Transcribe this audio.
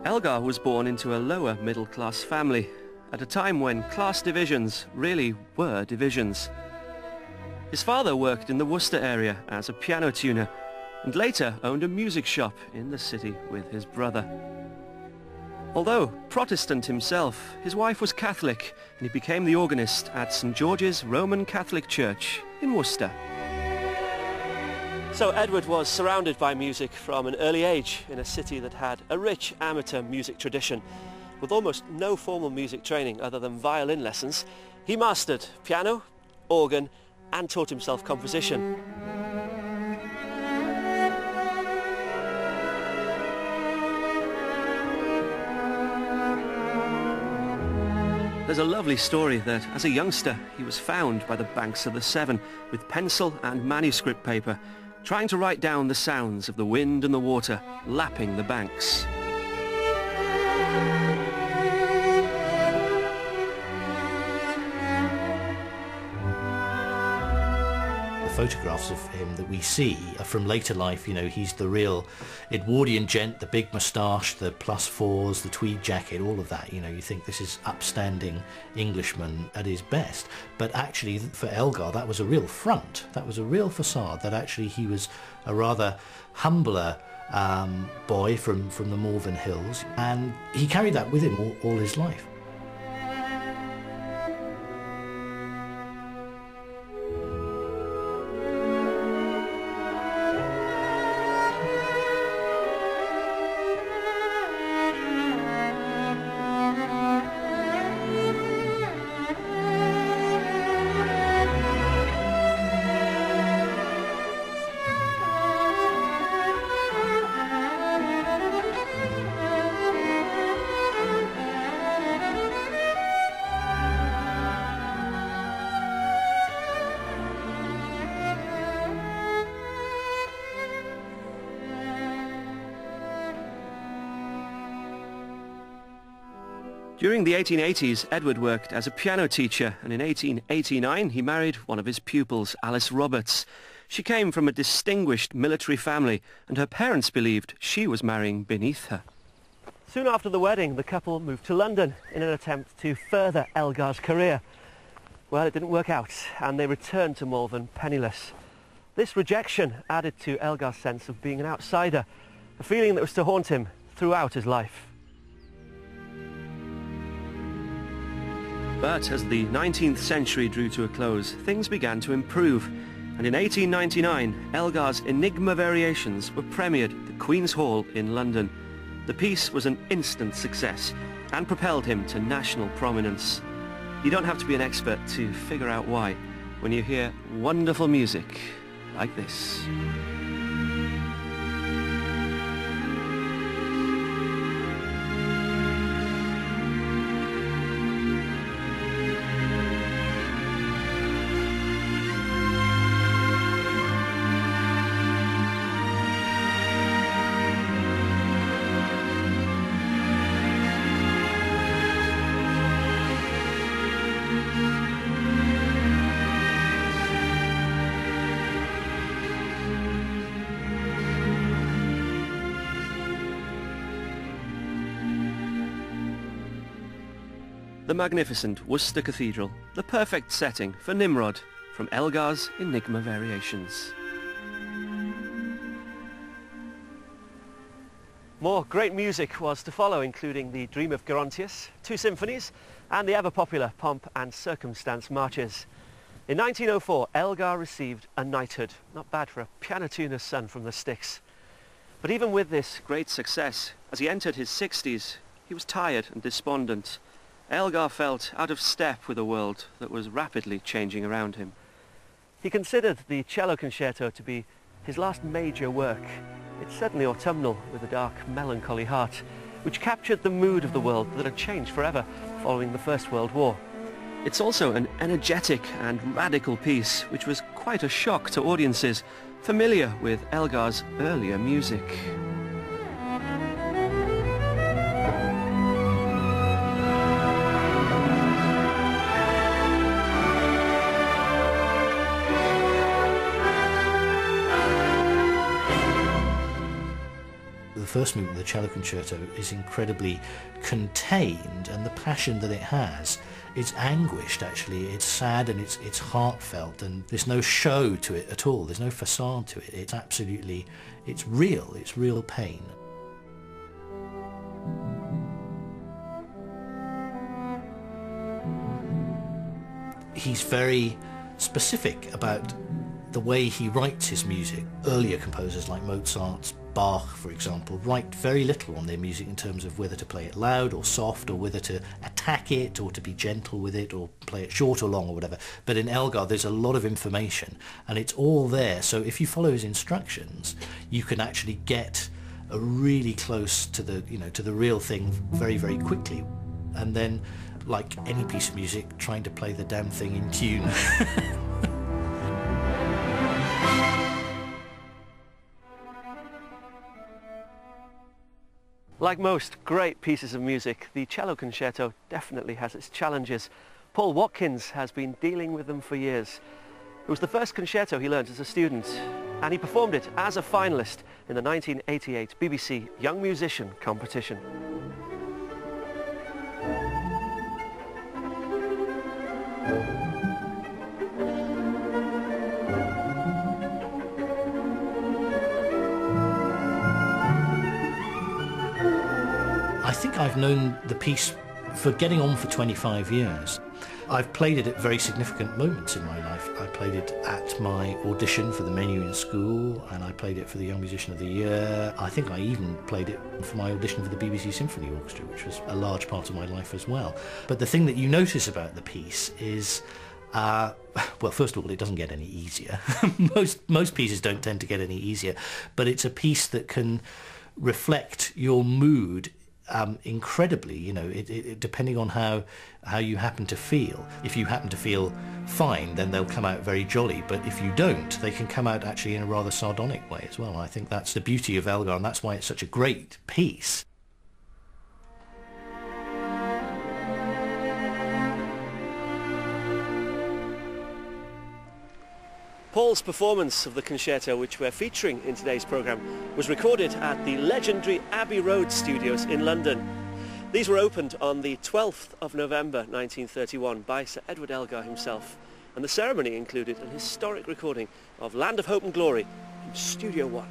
Elgar was born into a lower middle-class family at a time when class divisions really were divisions. His father worked in the Worcester area as a piano tuner and later owned a music shop in the city with his brother. Although Protestant himself, his wife was Catholic and he became the organist at St George's Roman Catholic Church in Worcester. So Edward was surrounded by music from an early age in a city that had a rich amateur music tradition. With almost no formal music training other than violin lessons, he mastered piano, organ and taught himself composition. There's a lovely story that as a youngster he was found by the banks of the Severn with pencil and manuscript paper, trying to write down the sounds of the wind and the water lapping the banks. Photographs of him that we see are from later life. You know, he's the real Edwardian gent, the big moustache, the +4s, the tweed jacket, all of that. You know, you think this is upstanding Englishman at his best. But actually, for Elgar, that was a real front. That was a real facade, that actually he was a rather humbler boy from the Malvern Hills. And he carried that with him all his life. During the 1880s, Edward worked as a piano teacher, and in 1889 he married one of his pupils, Alice Roberts. She came from a distinguished military family, and her parents believed she was marrying beneath her. Soon after the wedding, the couple moved to London in an attempt to further Elgar's career. Well, it didn't work out, and they returned to Malvern penniless. This rejection added to Elgar's sense of being an outsider, a feeling that was to haunt him throughout his life. But as the 19th century drew to a close, things began to improve, and in 1899, Elgar's Enigma Variations were premiered at the Queen's Hall in London. The piece was an instant success and propelled him to national prominence. You don't have to be an expert to figure out why when you hear wonderful music like this. The magnificent Worcester Cathedral, the perfect setting for Nimrod from Elgar's Enigma Variations. More great music was to follow, including the Dream of Gerontius, 2 symphonies, and the ever-popular Pomp and Circumstance marches. In 1904, Elgar received a knighthood, not bad for a piano tuner's son from the sticks. But even with this great success, as he entered his 60s, he was tired and despondent. Elgar felt out of step with a world that was rapidly changing around him. He considered the Cello Concerto to be his last major work. It's certainly autumnal, with a dark, melancholy heart, which captured the mood of the world that had changed forever following the First World War. It's also an energetic and radical piece, which was quite a shock to audiences familiar with Elgar's earlier music. The first movement of the Cello Concerto is incredibly contained, and the passion that it has is anguished actually. It's sad and it's heartfelt, and there's no show to it at all. There's no facade to it. It's absolutely, it's real pain. He's very specific about the way he writes his music. Earlier composers like Mozart, Bach, for example, write very little on their music in terms of whether to play it loud or soft, or whether to attack it or to be gentle with it, or play it short or long or whatever. But in Elgar there's a lot of information and it's all there, so if you follow his instructions you can actually get really close to the, you know, to the real thing very quickly. And then, like any piece of music, trying to play the damn thing in tune. Like most great pieces of music, the Cello Concerto definitely has its challenges. Paul Watkins has been dealing with them for years. It was the first concerto he learned as a student, and he performed it as a finalist in the 1988 BBC Young Musician competition. I think I've known the piece for getting on for 25 years. I've played it at very significant moments in my life. I played it at my audition for the menu in school, and I played it for the Young Musician of the Year. I think I even played it for my audition for the BBC Symphony Orchestra, which was a large part of my life as well. But the thing that you notice about the piece is, well, first of all, it doesn't get any easier. Most pieces don't tend to get any easier, but it's a piece that can reflect your mood incredibly, you know, it depending on how you happen to feel. If you happen to feel fine, then they'll come out very jolly, but if you don't, they can come out actually in a rather sardonic way as well. I think that's the beauty of Elgar, and that's why it's such a great piece. Paul's performance of the concerto, which we're featuring in today's programme, was recorded at the legendary Abbey Road Studios in London. These were opened on the 12th of November 1931 by Sir Edward Elgar himself, and the ceremony included an historic recording of Land of Hope and Glory from Studio One.